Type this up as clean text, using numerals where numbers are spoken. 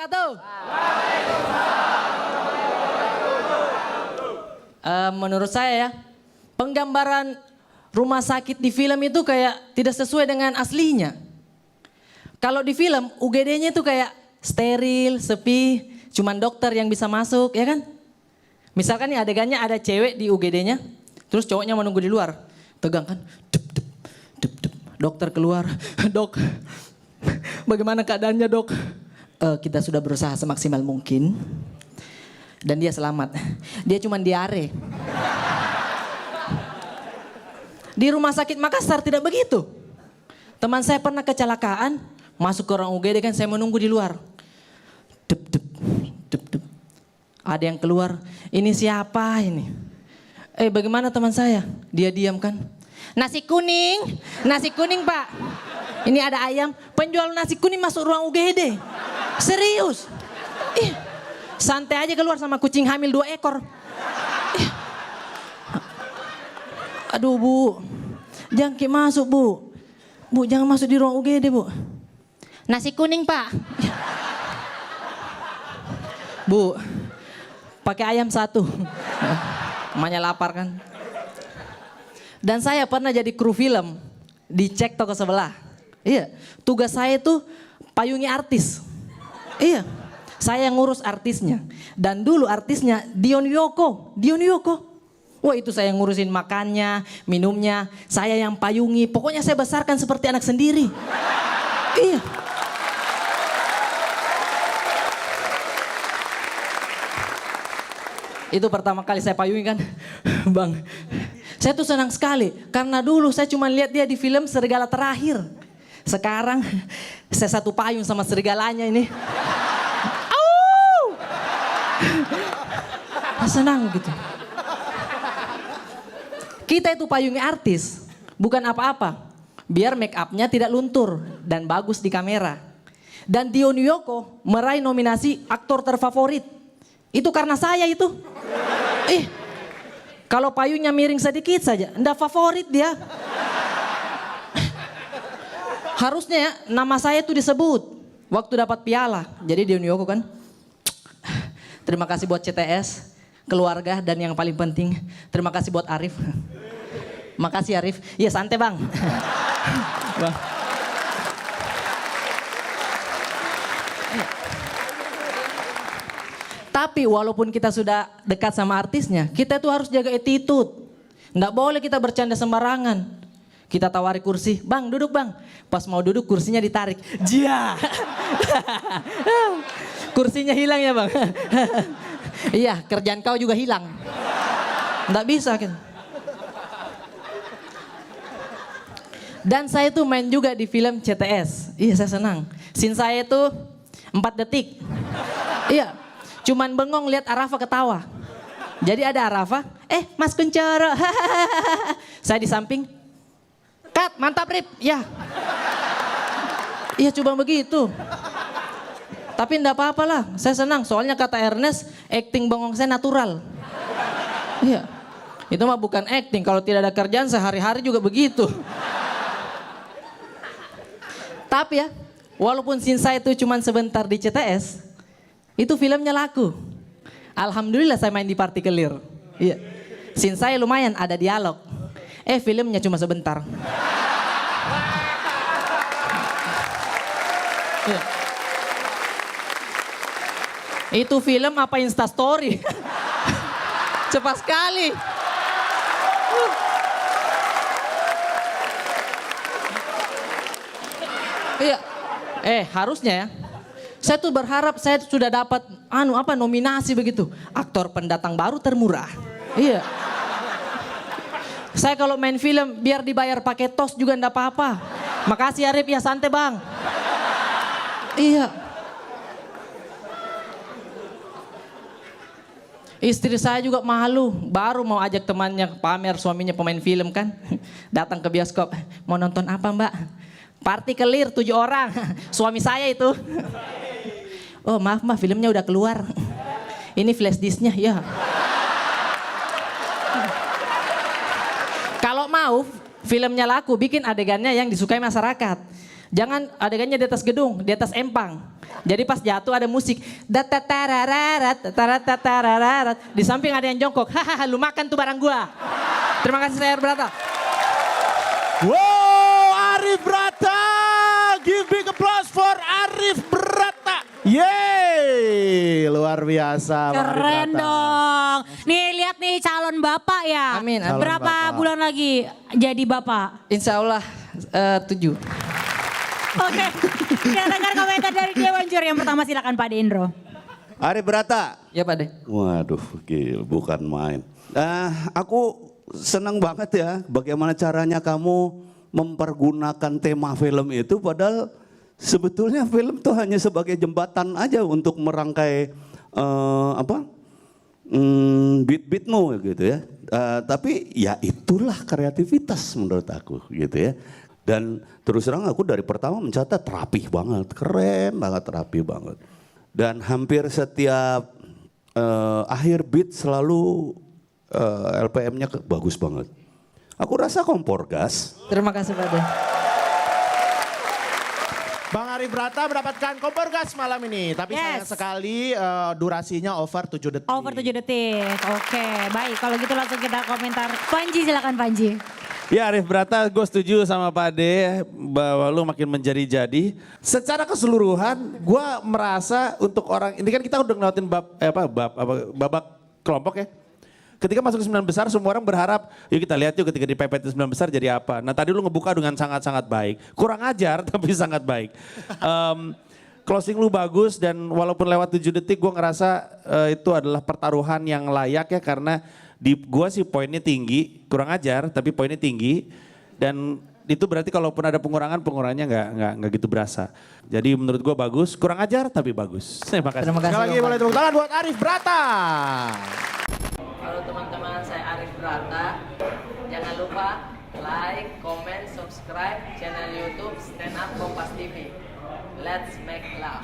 wabarakatuh. Menurut saya ya, penggambaran rumah sakit di film itu kayak tidak sesuai dengan aslinya. Kalau di film UGD-nya itu kayak steril, sepi, cuman dokter yang bisa masuk, ya kan? Misalkan nih adegannya ada cewek di UGD-nya, terus cowoknya menunggu di luar, tegang kan? Dup, dup, dup, dup. Dokter keluar, dok, bagaimana keadaannya dok? Kita sudah berusaha semaksimal mungkin. Dan dia selamat. Dia cuma diare. Di rumah sakit Makassar tidak begitu. Teman saya pernah kecelakaan, masuk ke orang UGD kan, saya menunggu di luar. Dep, dep, dep, dep. Ada yang keluar, ini siapa ini? Bagaimana teman saya? Dia diam kan. Nasi kuning pak. Ini ada ayam, penjual nasi kuning masuk ruang UGD. Serius. Santai aja keluar sama kucing hamil 2 ekor. Aduh bu, jangan masuk bu. Bu jangan masuk di ruang UGD bu. Nasi kuning pak. Bu, pakai ayam 1. Emaknya lapar kan. Dan saya pernah jadi kru film dicek toko sebelah. Iya, tugas saya itu payungi artis. Iya. Saya ngurus artisnya. Dan dulu artisnya Dion Yoko. Wah itu saya ngurusin makannya, minumnya. Saya yang payungi. Pokoknya saya besarkan seperti anak sendiri. Iya. Itu pertama kali saya payungi kan. Bang, saya tuh senang sekali. Karena dulu saya cuma lihat dia di film Serigala Terakhir. Sekarang saya satu payung sama serigalanya ini. Senang gitu. Kita itu payungi artis, bukan apa-apa. Biar make upnya tidak luntur dan bagus di kamera. Dan Dion Yoko meraih nominasi aktor terfavorit. Itu karena saya itu. Kalau payungnya miring sedikit saja, enggak favorit dia. Harusnya ya, nama saya itu disebut waktu dapat piala. Jadi Dion Yoko kan. Terima kasih buat CTS, keluarga, dan yang paling penting, terima kasih buat Arif. Makasih Arif. Iya santai bang. Bang. Tapi walaupun kita sudah dekat sama artisnya, kita tuh harus jaga attitude. Nggak boleh kita bercanda sembarangan. Kita tawari kursi, bang duduk bang. Pas mau duduk kursinya ditarik. Jia. Kursinya hilang ya bang. Iya kerjaan kau juga hilang. Nggak bisa kan. Dan saya tuh main juga di film CTS. Iya saya senang. Scene saya itu 4 detik. Iya. Cuman bengong lihat Arafa ketawa. Jadi ada Arafa, Mas Kuncoro. Saya di samping. Cut, mantap Rip. Ya. Iya coba begitu. Tapi enggak apa-apa lah, saya senang. Soalnya kata Ernest, acting bengong saya natural. Iya. Itu mah bukan acting, kalau tidak ada kerjaan sehari-hari juga begitu. Tapi ya, walaupun scene saya itu cuma sebentar di CTS, itu filmnya laku. Alhamdulillah saya main di Partikelir. Iya. Scene saya lumayan ada dialog. Filmnya cuma sebentar. Iya. Itu film apa Instastory? Cepat sekali. Iya. Harusnya ya. Saya tuh berharap saya sudah dapat nominasi begitu. Aktor pendatang baru termurah. Iya. Saya kalau main film biar dibayar pakai tos juga enggak apa-apa. Makasih Arif ya santai bang. Iya. Istri saya juga malu, baru mau ajak temannya pamer suaminya pemain film kan. Datang ke bioskop, mau nonton apa mbak? Partikelir 7 orang, suami saya itu. Oh maaf mbak filmnya udah keluar. Ini flash disknya ya. Kalau mau filmnya laku bikin adegannya yang disukai masyarakat. Jangan adegannya di atas gedung, di atas empang. Jadi pas jatuh ada musik. Datatararat. Di samping ada yang jongkok. Hahaha, lu makan tuh barang gua. Terima kasih saya Brata. Wow, Arif Brata. Give big applause for Arif Brata. Yeay, luar biasa. Keren dong. Nih lihat nih calon bapak ya. Amin. Berapa bulan lagi jadi bapak? Insya Allah 7. Oke. Kita dengar komentar dari Dewan Jur yang pertama, silakan Pak Indro. Arif Brata. Ya Pak De. Waduh, gila, bukan main. Aku senang banget ya bagaimana caranya kamu mempergunakan tema film itu, padahal sebetulnya film itu hanya sebagai jembatan aja untuk merangkai beat-beatmu gitu ya. Tapi ya itulah kreativitas menurut aku gitu ya. Dan terus terang aku dari pertama mencatat rapih banget, keren banget, rapih banget. Dan hampir setiap akhir beat selalu LPM-nya bagus banget. Aku rasa kompor gas. Terima kasih Pak De. Bang Arif Brata mendapatkan kompor gas malam ini. Tapi sayang sekali durasinya over 7 detik. Over 7 detik. Oke, baik. Kalau gitu langsung kita komentar. Panji, silakan Panji. Ya Arif Brata, gue setuju sama Pak De bahwa lu makin menjadi-jadi. Secara keseluruhan, gue merasa untuk orang ini kan kita udah ngelewatin babak kelompok ya. Ketika masuk ke 9 besar, semua orang berharap, yuk kita lihat yuk ketika dipepet ke 9 besar jadi apa. Nah tadi lu ngebuka dengan sangat-sangat baik. Kurang ajar tapi sangat baik. Closing lu bagus dan walaupun lewat 7 detik gue ngerasa itu adalah pertaruhan yang layak ya. Karena di gue sih poinnya tinggi, kurang ajar tapi poinnya tinggi. Dan itu berarti kalaupun ada pengurangannya nggak gitu berasa. Jadi menurut gue bagus, kurang ajar tapi bagus. Terima kasih. Terima kasih. Sekali lagi boleh tepuk tangan buat Arif Brata. Halo teman-teman, saya Arif Brata. Jangan lupa like, comment, subscribe channel YouTube Stand Up Kompas TV. Let's make love.